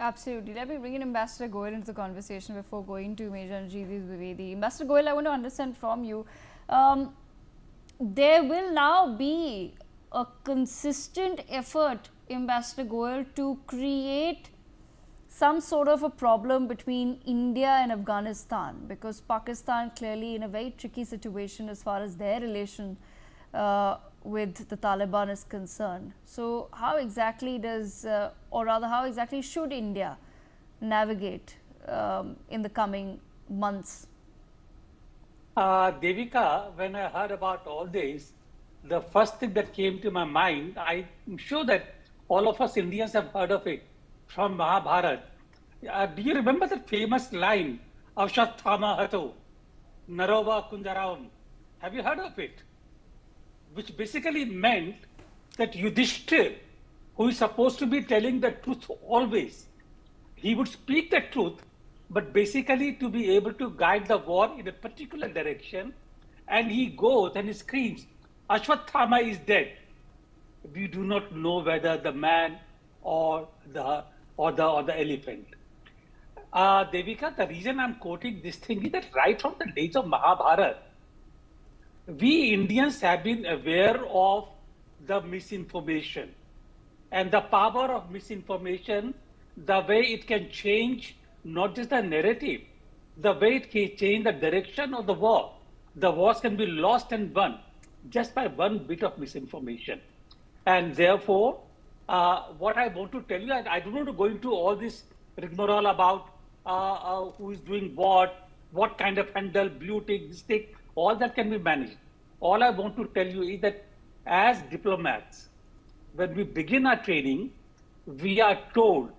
Absolutely. Let me bring in Ambassador Goel into the conversation before going to Major Anjali Dwivedi. Ambassador Goel, I want to understand from you. There will now be a consistent effort, Ambassador Goel, to create some sort of a problem between India and Afghanistan, because Pakistan clearly in a very tricky situation as far as their relation with the Taliban is concerned. So how exactly does, or rather how exactly should India navigate in the coming months? Devika, when I heard about all this, the first thing that came to my mind, I'm sure that all of us Indians have heard of it, from Mahabharata. Do you remember the famous line, Avshathama Hato, Narova Kunjaraon? Have you heard of it? Which basically meant that Yudhishthir, who is supposed to be telling the truth always, he would speak the truth, but basically to be able to guide the war in a particular direction, and he goes and he screams, Ashwathama is dead. We do not know whether the man or the elephant. Devika, the reason I'm quoting this thing is that right from the days of Mahabharata, we Indians have been aware of the misinformation and the power of misinformation, the way it can change not just the narrative, the way it can change the direction of the war. The wars can be lost and won just by one bit of misinformation. And therefore, what I want to tell you, I don't want to go into all this rigmarole about who is doing what kind of handle, blue tick, this tick, all that can be managed. All I want to tell you is that as diplomats, when we begin our training, we are told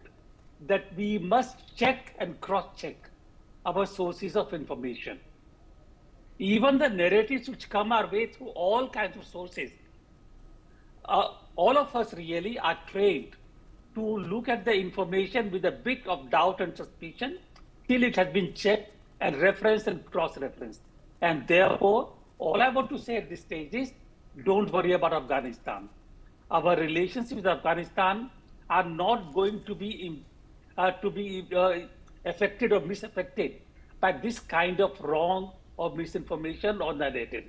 that we must check and cross-check our sources of information. Even the narratives which come our way through all kinds of sources, all of us really are trained to look at the information with a bit of doubt and suspicion till it has been checked and referenced and cross-referenced. And therefore, all I want to say at this stage is, don't worry about Afghanistan. Our relations with Afghanistan are not going to be affected or misaffected by this kind of wrong or misinformation or narrative.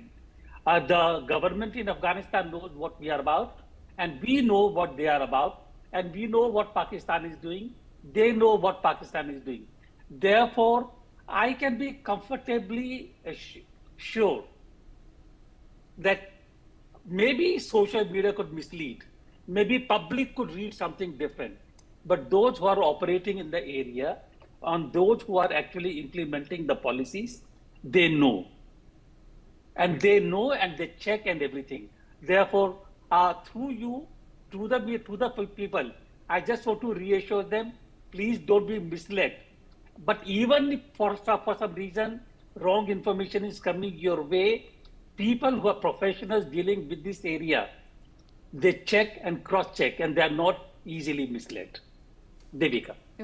The government in Afghanistan knows what we are about, and we know what they are about, and we know what Pakistan is doing. They know what Pakistan is doing. Therefore, I can be comfortably sure that maybe social media could mislead, maybe public could read something different, but those who are operating in the area, on those who are actually implementing the policies, they know. And they know and they check and everything. Therefore, through you, to the people, I just want to reassure them, please don't be misled. But even if for some reason, wrong information is coming your way, people who are professionals dealing with this area, they check and cross-check, and they are not easily misled. Devika.